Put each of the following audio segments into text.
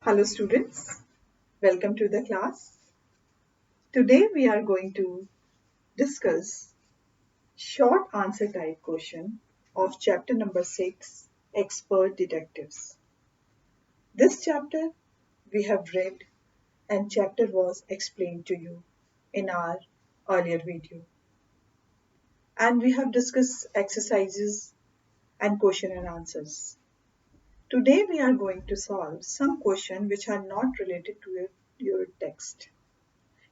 Hello students, welcome to the class. Today we are going to discuss short answer type question of chapter number 6, Expert Detectives. This chapter we have read and chapter was explained to you in our earlier video. And we have discussed exercises and question and answers. Today we are going to solve some questions which are not related to your text.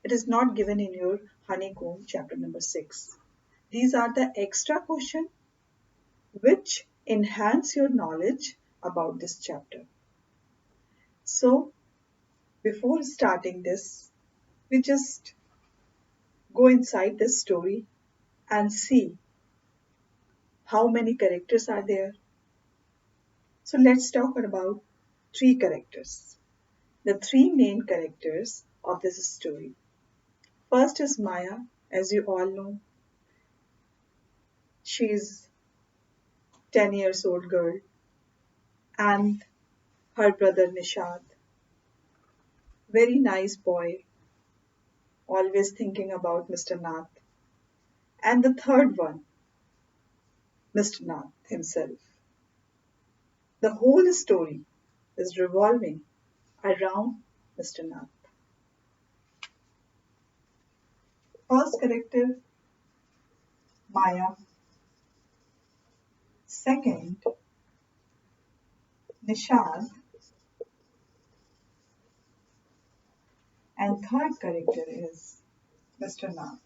It is not given in your honeycomb chapter number 6. These are the extra questions which enhance your knowledge about this chapter. So before starting this, we just go inside this story and see how many characters are there. So let's talk about three characters. The three main characters of this story. First is Maya, as you all know. She is 10 years old girl and her brother Nishad. Very nice boy, always thinking about Mr. Nath. And the third one, Mr. Nath himself. The whole story is revolving around Mr. Nath. First character, Maya. Second, Nishad. And third character is Mr. Nath.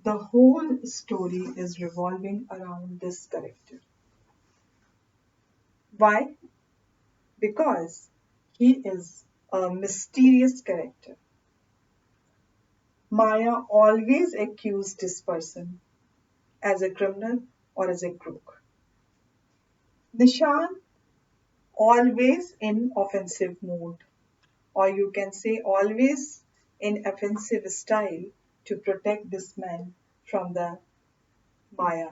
The whole story is revolving around this character. Why? Because he is a mysterious character. Maya always accused this person as a criminal or as a crook. Nishan always in offensive mood, or you can say always in offensive style to protect this man from the Maya.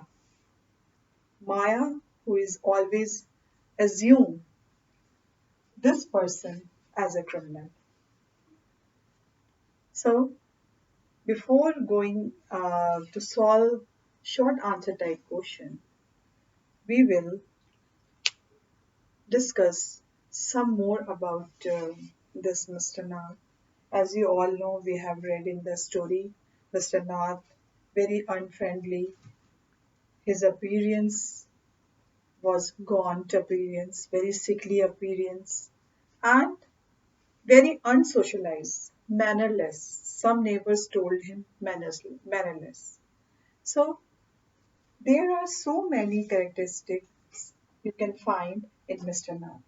Maya, who is always assume this person as a criminal. So before going to solve short answer type question, we will discuss some more about this Mr. Nath. As you all know, we have read in the story, Mr. Nath, very unfriendly. His appearance was gaunt appearance, very sickly appearance, and very unsocialized, mannerless. Some neighbors told him mannerless. So there are so many characteristics you can find in Mr. Nath.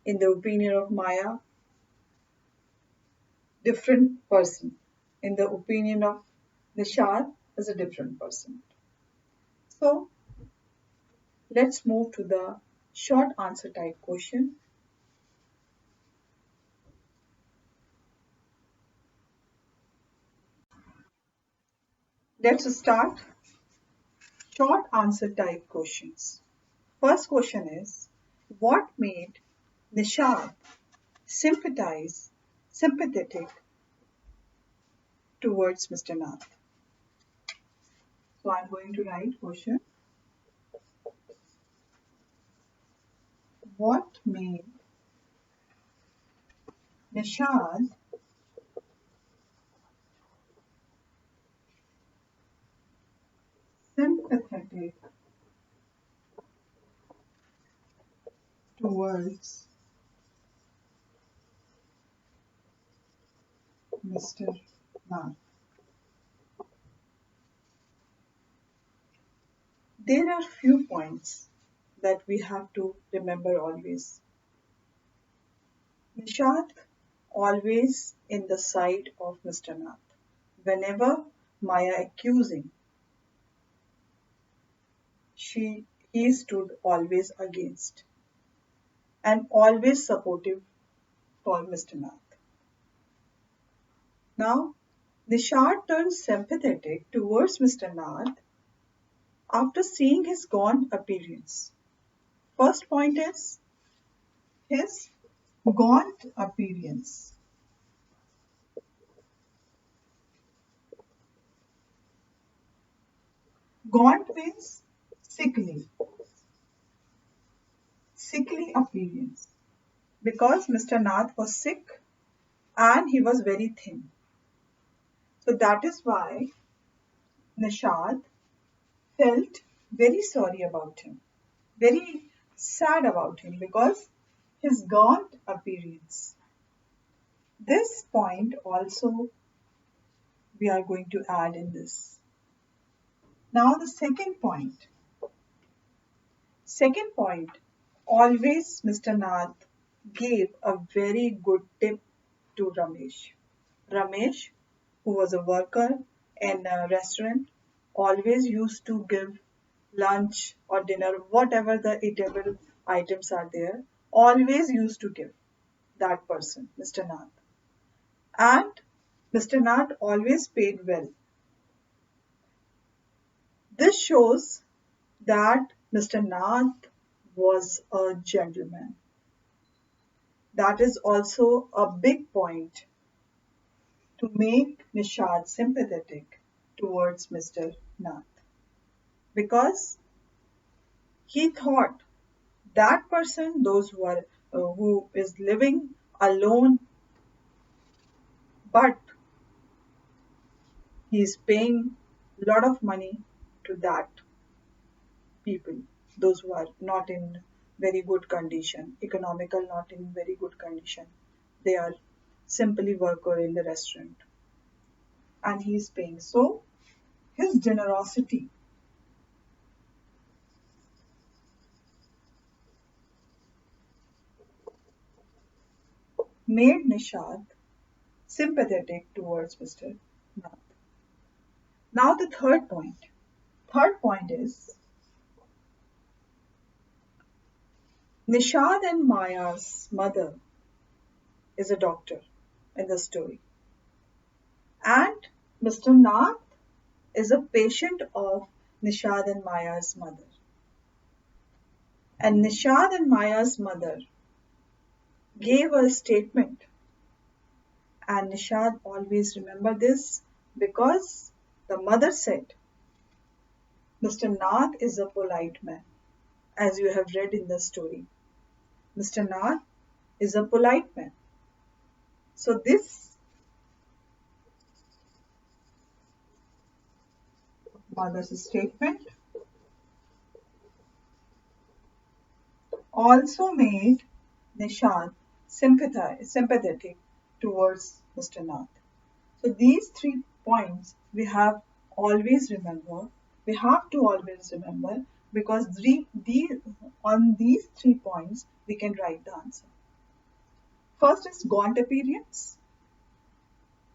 In the opinion of Maya, different person. In the opinion of Nishad, is a different person. So let's move to the short answer type question. Let's start short answer type questions. First question is, what made Nishad sympathetic towards Mr. Nath? So I'm going to write question. What made Nishad sympathetic towards Mr. Nath? There are few points that we have to remember always. Nishad always in the side of Mr. Nath. Whenever Maya accusing, he stood always against and always supportive for Mr. Nath. Now, Nishad turns sympathetic towards Mr. Nath after seeing his gaunt appearance. First point is his gaunt appearance. Gaunt means sickly, sickly appearance. Because Mr. Nath was sick and he was very thin. So that is why Nishad felt very sorry about him, very sad about him because his gaunt appearance. This point also we are going to add in this. Now the second point. Second point, always Mr. Nath gave a very good tip to Ramesh. Ramesh, who was a worker in a restaurant, always used to give lunch or dinner, whatever the eatable items are there, always used to give that person, Mr. Nath. And Mr. Nath always paid well. This shows that Mr. Nath was a gentleman. That is also a big point to make Nishad sympathetic towards Mr. Nath because he thought that person, those who is living alone, but he is paying a lot of money to that people, those who are not in very good condition, economical, not in very good condition. They are simply worker in the restaurant, and he is paying. So his generosity made Nishad sympathetic towards Mr. Nath. Now the third point. Third point is Nishad and Maya's mother is a doctor in the story. And Mr. Nath is a patient of Nishad and Maya's mother. And Nishad and Maya's mother gave a statement. And Nishad always remember this because the mother said, Mr. Nath is a polite man, as you have read in the story. Mr. Nath is a polite man. So this mother's statement also made Nishad sympathetic towards Mr. Nath. So these 3 points we have always remember. We have to always remember because on these 3 points we can write the answer. First is gaunt appearance.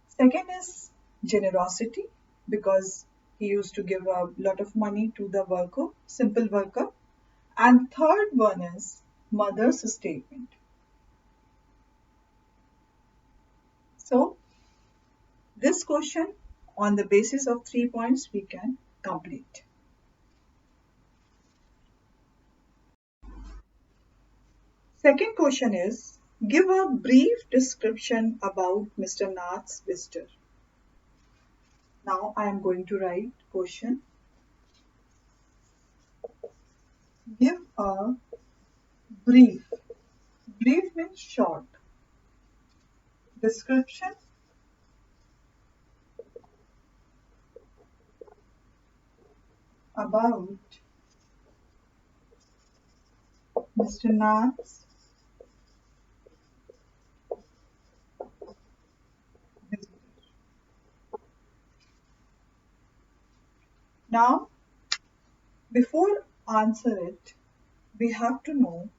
Second is generosity because he used to give a lot of money to the worker, simple worker. And third one is mother's statement. So this question on the basis of 3 points we can complete. Second question is give a brief description about Mr. Nath's visitor. Now I am going to write question. Give a brief. Brief means short. Description about Mr. Nath's visitor. Now, before answer it, we have to know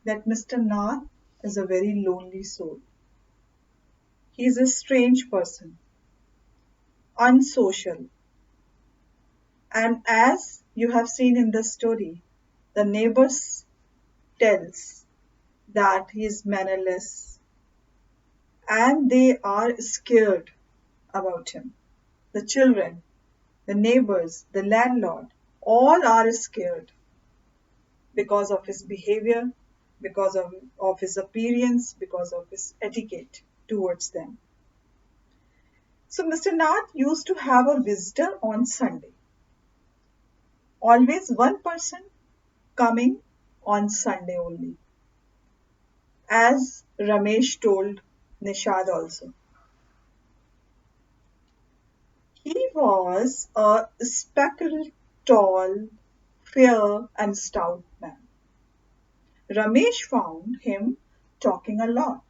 that Mr. Nath is a very lonely soul. He is a strange person, unsocial. And as you have seen in the story, the neighbors tells that he is mannerless and they are scared about him. The children, the neighbors, the landlord, All are scared because of his behavior, because of his appearance, because of his etiquette towards them. So Mr. Nath used to have a visitor on Sunday. Always one person coming on Sunday only, as Ramesh told Nishad also. He was a spectacled, tall, fair, and stout man. Ramesh found him talking a lot.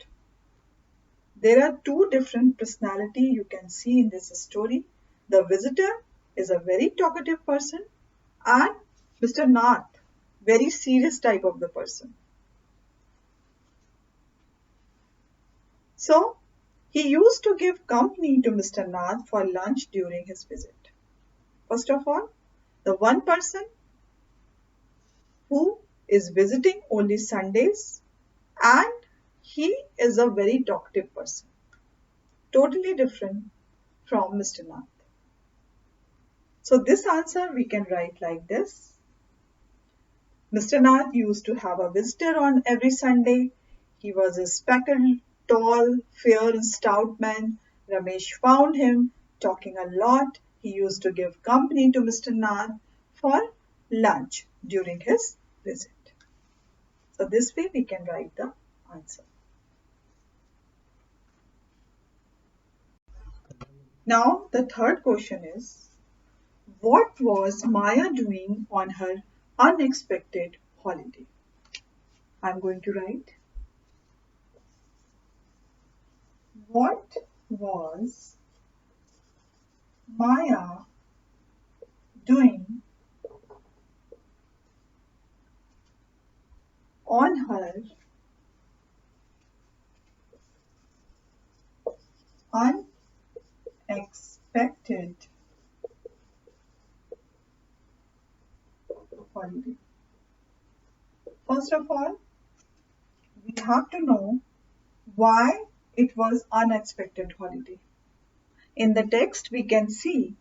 There are two different personalities you can see in this story. The visitor is a very talkative person, and Mr. Nath, very serious type of the person. So he used to give company to Mr. Nath for lunch during his visit. First of all, the one person who is visiting only Sundays, and he is a very talkative person, totally different from Mr. Nath. So this answer we can write like this. Mr. Nath used to have a visitor on every Sunday. He was a spectacled, tall, fair, and stout man. Ramesh found him talking a lot. He used to give company to Mr. Nath for lunch during his visit. So this way we can write the answer. Now the third question is, what was Maya doing on her unexpected holiday? I'm going to write, what was Maya doing on her unexpected holiday? First of all, we have to know why it was unexpected holiday. In the text, we can see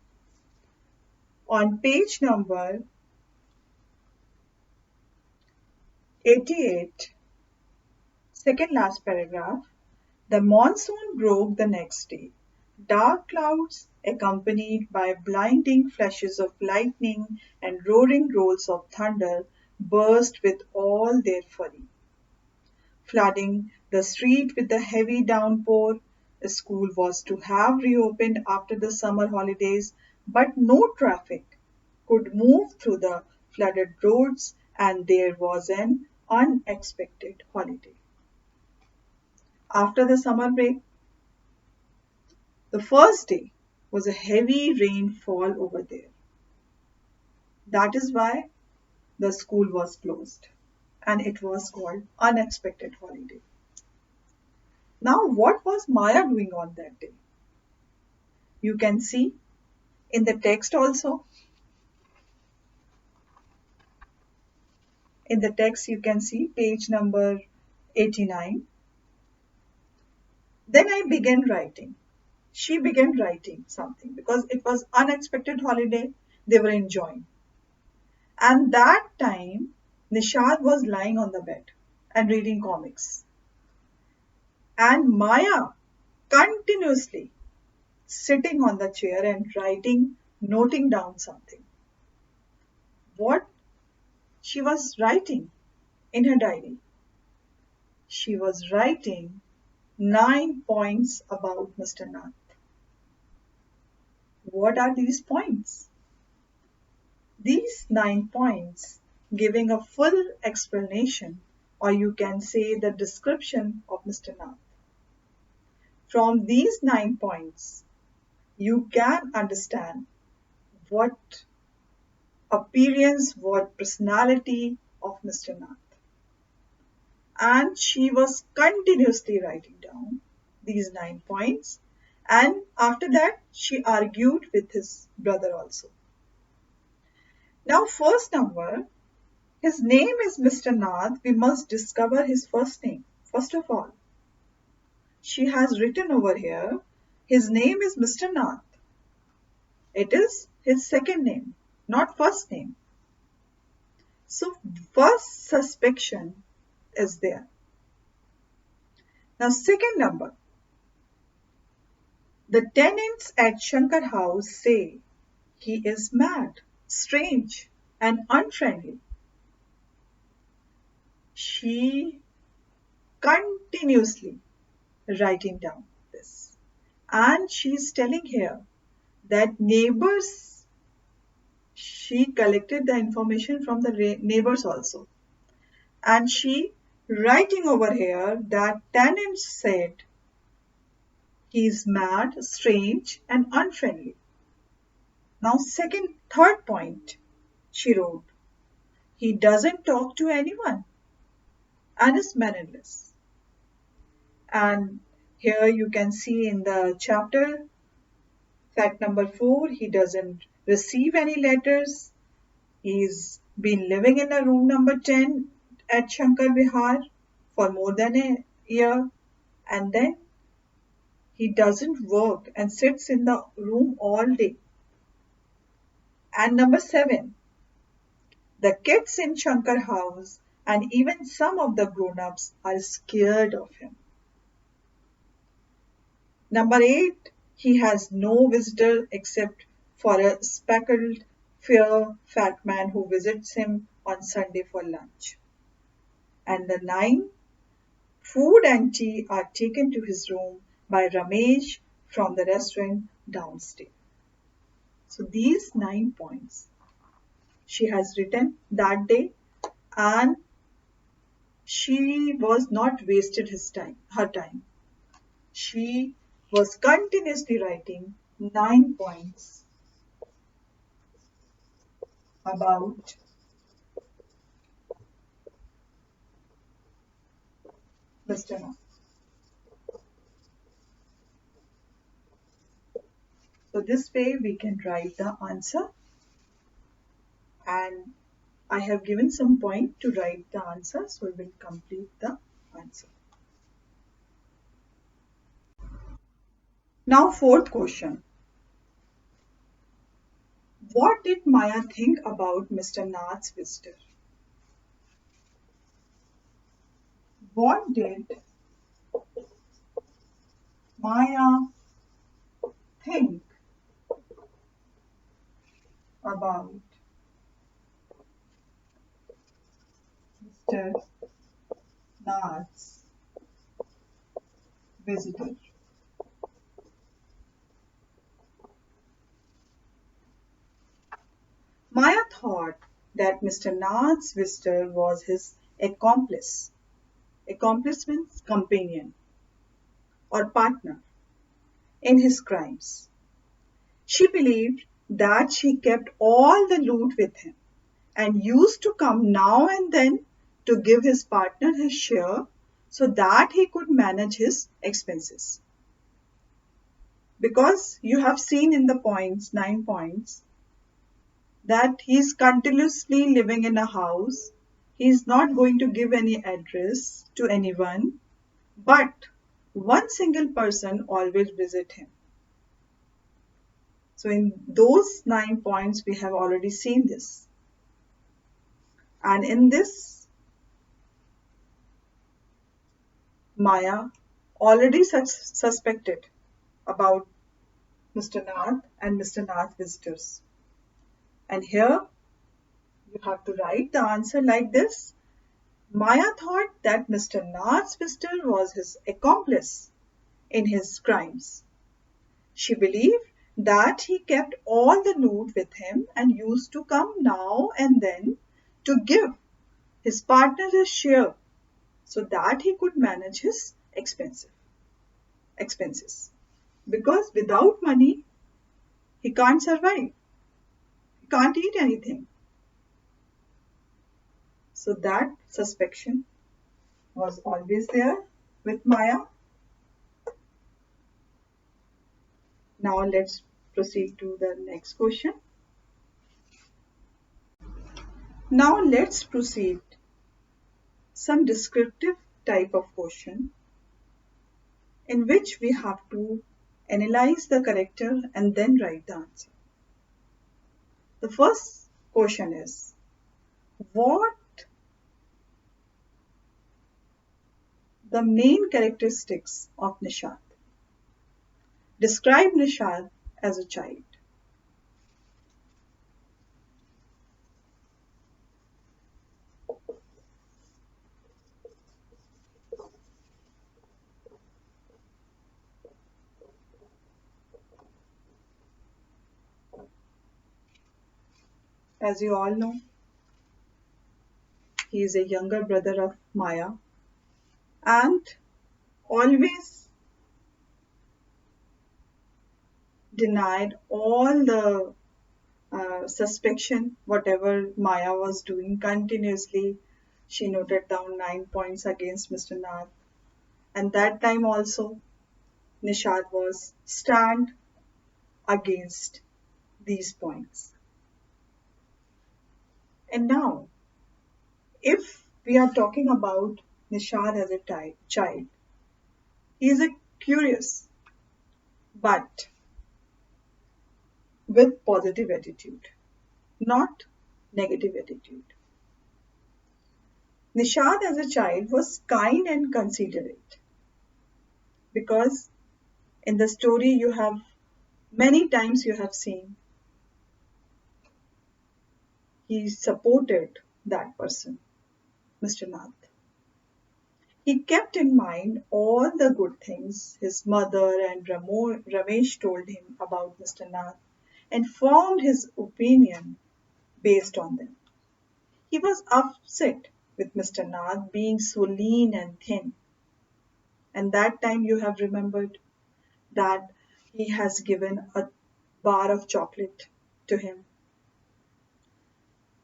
on page number 88, second last paragraph, the monsoon broke the next day. Dark clouds, accompanied by blinding flashes of lightning and roaring rolls of thunder, burst with all their fury, flooding the street with the heavy downpour. The school was to have reopened after the summer holidays, but no traffic could move through the flooded roads, and there was an unexpected holiday. After the summer break, the first day was a heavy rainfall over there. That is why the school was closed, and it was called unexpected holiday. Now, what was Maya doing on that day? You can see in the text also. In the text, you can see page number 89. Then I began writing. She began writing something because it was unexpected holiday. They were enjoying. And that time, Nishad was lying on the bed and reading comics. And Maya continuously sitting on the chair and writing, noting down something. What she was writing in her diary? She was writing 9 points about Mr. Nath. What are these points? These 9 points giving a full explanation, or you can say the description of Mr. Nath. From these 9 points, you can understand what appearance, what personality of Mr. Nath. And she was continuously writing down these 9 points, and after that she argued with his brother also. Now, first number, his name is Mr. Nath. We must discover his first name. First of all, she has written over here, his name is Mr. Nath. It is his second name, not first name. So first suspicion is there. Now second number, the tenants at Shankar house say he is mad, strange, and unfriendly. She continuously writing down this. And she's telling here that neighbors, she collected the information from the neighbors also. And she writing over here that tenants said he's mad, strange, and unfriendly. Now, third point, she wrote, he doesn't talk to anyone and is mannerless. And here you can see in the chapter, fact number 4, he doesn't receive any letters. He's been living in a room number 10 at Shankar Vihar for more than a year. And then he doesn't work and sits in the room all day. And number 7, the kids in Shankar house and even some of the grown-ups are scared of him. Number 8, he has no visitor except for a speckled, fair, fat man who visits him on Sunday for lunch. And the 9, food and tea are taken to his room by Ramesh from the restaurant downstairs. So these 9 points she has written that day, and she was not wasted her time. She was continuously writing 9 points about Mr. Na. So this way we can write the answer, and I have given some point to write the answer, so we will complete the answer. Now fourth question. What did Maya think about Mr. Nath's visitor? What did Maya think about Mr. Nath's visitor? Maya thought that Mr. Nath's visitor was his accomplice. Accomplice means companion or partner in his crimes. She believed that she kept all the loot with him and used to come now and then to give his partner his share so that he could manage his expenses. Because you have seen in the points, 9 points, that he is continuously living in a house. He is not going to give any address to anyone, but one single person always visit him. So in those 9 points, we have already seen this. And in this, Maya already suspected about Mr. Nath and Mr. Nath visitors. And here you have to write the answer like this. Maya thought that Mr. Nath's visitor was his accomplice in his crimes. She believed that he kept all the loot with him and used to come now and then to give his partner his share so that he could manage his expenses. Because without money, he can't survive. He can't eat anything. So that suspicion was always there with Maya. Now let's proceed to the next question. Now let's proceed some descriptive type of question in which we have to analyze the character and then write the answer. The first question is, What the main characteristics of Nishad? Describe Nishad as a child. As you all know, he is a younger brother of Maya and always denied all the suspicion, whatever Maya was doing continuously. She noted down 9 points against Mr. Nath. And that time also, Nishad was stand against these points. And now, if we are talking about Nishad as a child, he is a curious but with positive attitude, not negative attitude. Nishad as a child was kind and considerate because in the story you have many times you have seen he supported that person, Mr. Nath. He kept in mind all the good things his mother and Ramesh told him about Mr. Nath and formed his opinion based on them. He was upset with Mr. Nath being so lean and thin, and that time you have remembered that he has given a bar of chocolate to him.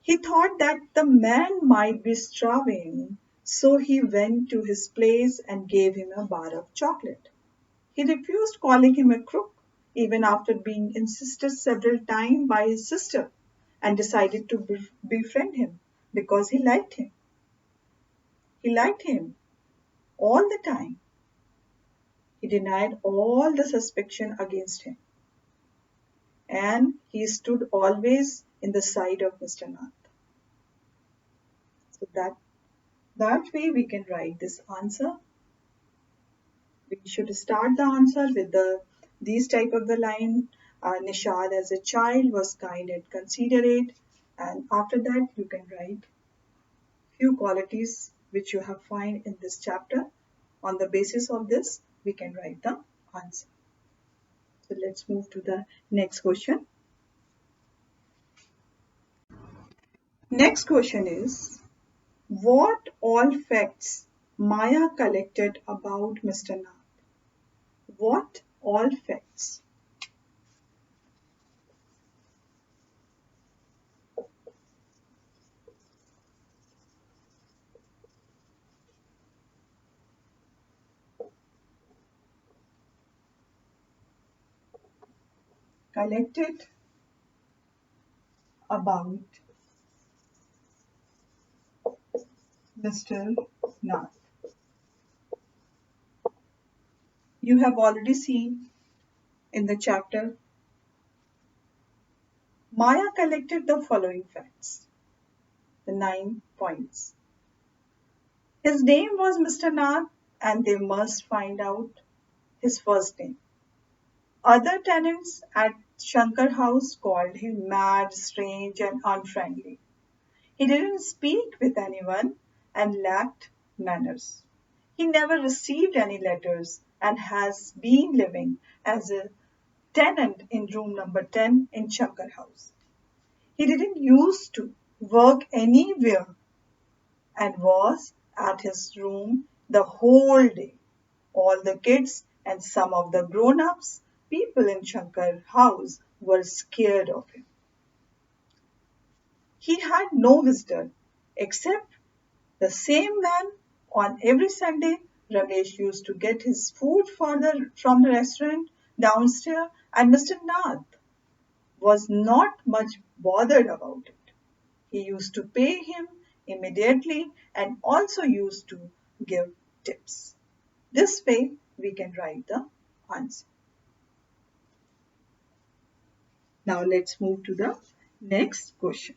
He thought that the man might be starving, so he went to his place and gave him a bar of chocolate. He refused calling him a crook, even after being insisted several times by his sister, and decided to befriend him because he liked him. He liked him all the time. He denied all the suspicion against him, and he stood always in the side of Mr. Nath. So that way we can write this answer. We should start the answer with these type of the line. Nishad as a child was kind and considerate, and after that you can write few qualities which you have find in this chapter. On the basis of this, we can write the answer. So let's move to the next question. Next question is, what all facts Maya collected about Mr. Nath? What all facts? Collected about Mr. Nath. You have already seen in the chapter, Maya collected the following facts, the 9 points. His name was Mr. Nath, and they must find out his first name. Other tenants at Shankar House called him mad, strange, and unfriendly. He didn't speak with anyone and lacked manners. He never received any letters and has been living as a tenant in room number 10 in Shankar House. He didn't used to work anywhere and was at his room the whole day. All the kids and some of the grown ups, people in Shankar house were scared of him. He had no visitor except the same man. On every Sunday, Ramesh used to get his food from the restaurant downstairs, and Mr. Nath was not much bothered about it. He used to pay him immediately and also used to give tips. This way, we can write the answer. Now, let's move to the next question.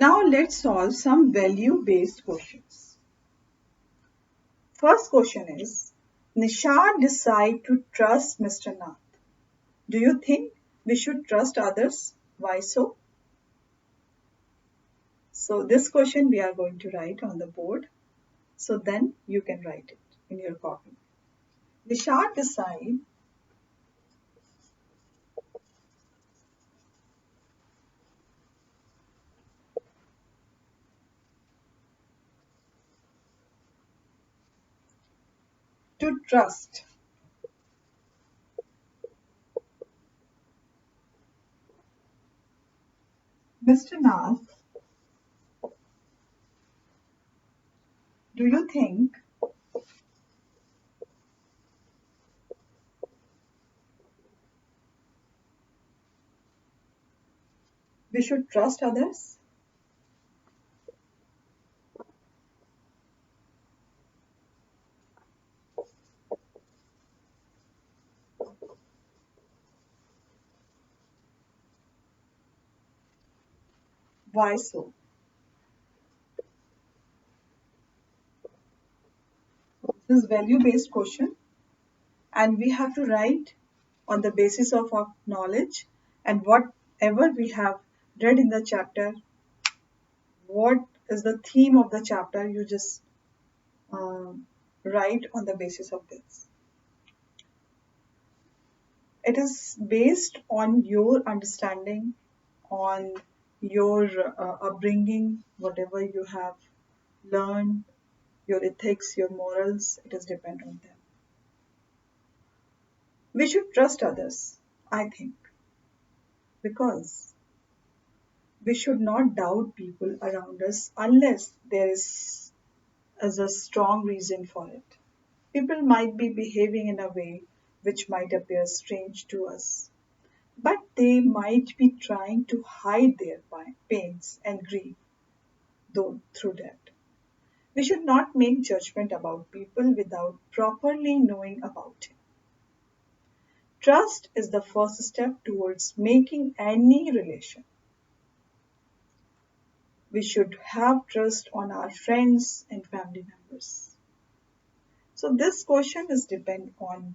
Now let's solve some value-based questions. First question is, Nishad decide to trust Mr. Nath. Do you think we should trust others? Why so? So this question we are going to write on the board. So then you can write it in your copy. Nishad decide to trust Mr. Nath. Do you think we should trust others? Why so? This is value-based question and we have to write on the basis of our knowledge and whatever we have read in the chapter, what is the theme of the chapter, you just write on the basis of this. It is based on your understanding, on your upbringing, whatever you have learned, your ethics, your morals, it is depend on them. We should trust others, I think, because we should not doubt people around us unless there is a strong reason for it. People might be behaving in a way which might appear strange to us, but they might be trying to hide their pains and grief though through that. We should not make judgment about people without properly knowing about it. Trust is the first step towards making any relation. We should have trust on our friends and family members. So this question is depend on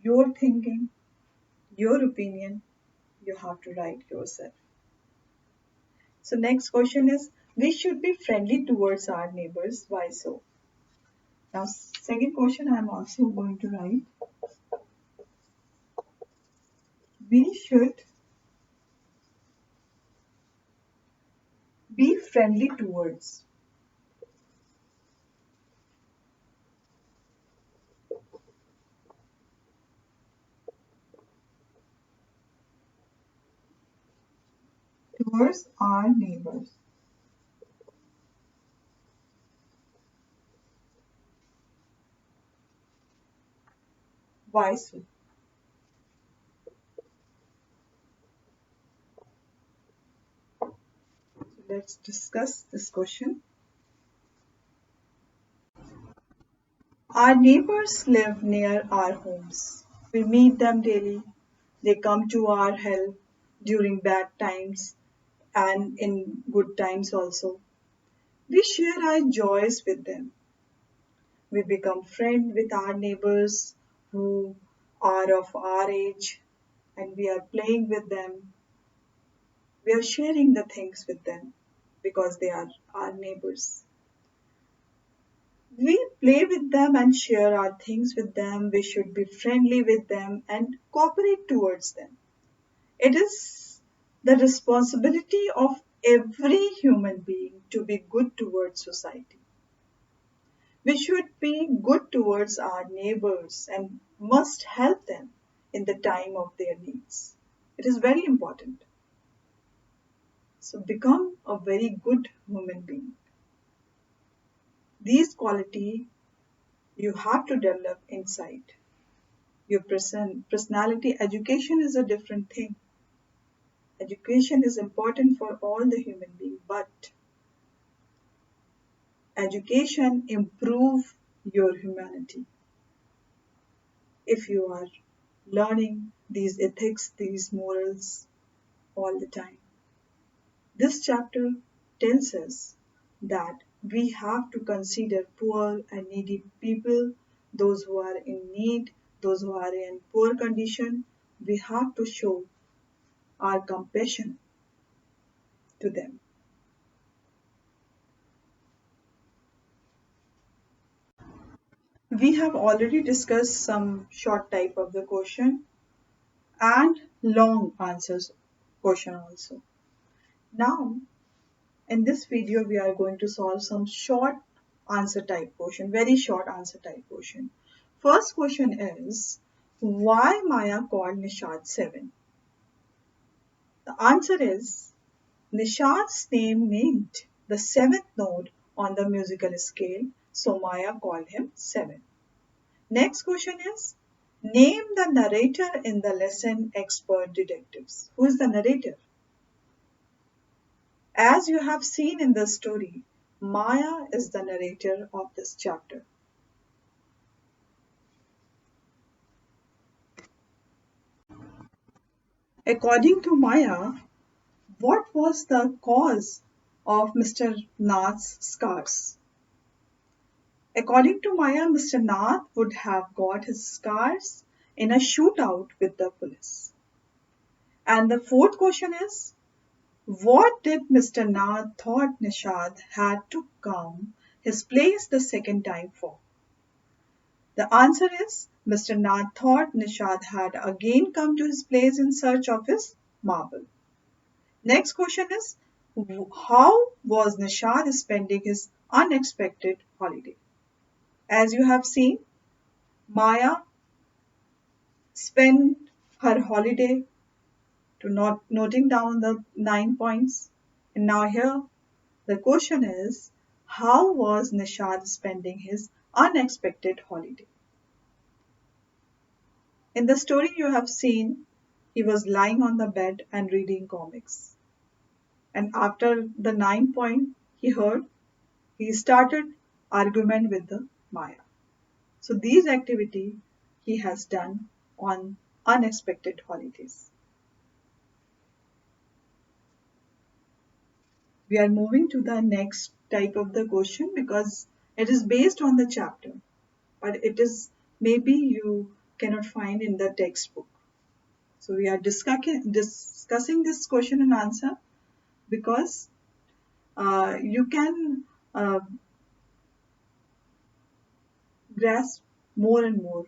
your thinking, your opinion. You have to write yourself. So next question is, we should be friendly towards our neighbors. Why so? Now second question I am also going to write. We should be friendly towards our neighbors. Why so? So let's discuss this question. Our neighbors live near our homes. We meet them daily. They come to our help during bad times and in good times also. We share our joys with them. We become friends with our neighbors who are of our age and we are playing with them. We are sharing the things with them because they are our neighbors. We play with them and share our things with them. We should be friendly with them and cooperate towards them. It is the responsibility of every human being to be good towards society. We should be good towards our neighbors and must help them in the time of their needs. It is very important. So become a very good human being. These qualities you have to develop inside. Your personality, education is a different thing. Education is important for all the human beings, but education improve your humanity if you are learning these ethics, these morals all the time. This chapter tells us that we have to consider poor and needy people, those who are in need, those who are in poor condition. We have to show our compassion to them. We have already discussed some short type of the question and long answers question also. Now, in this video, we are going to solve some short answer type question, very short answer type question. First question is, why Maya called Nishad 7? The answer is, Nishad's name meant the seventh note on the musical scale, so Maya called him 7. Next question is, name the narrator in the lesson Expert Detectives. Who is the narrator? As you have seen in the story, Maya is the narrator of this chapter. According to Maya, what was the cause of Mr. Nath's scars? According to Maya, Mr. Nath would have got his scars in a shootout with the police. And the fourth question is, what did Mr. Nath thought Nishad had to come his place the second time for? The answer is, Mr. Nath thought Nishad had again come to his place in search of his marble. Next question is, how was Nishad spending his unexpected holiday? As you have seen, Maya spent her holiday to noting down the 9 points. And now here the question is, how was Nishad spending his unexpected holiday? In the story you have seen, he was lying on the bed and reading comics. And after the 9 point he heard, he started argument with the Maya. So these activity he has done on unexpected holidays. We are moving to the next type of the question because it is based on the chapter, but it is maybe you cannot find in the textbook. So we are discussing this question and answer because you can grasp more and more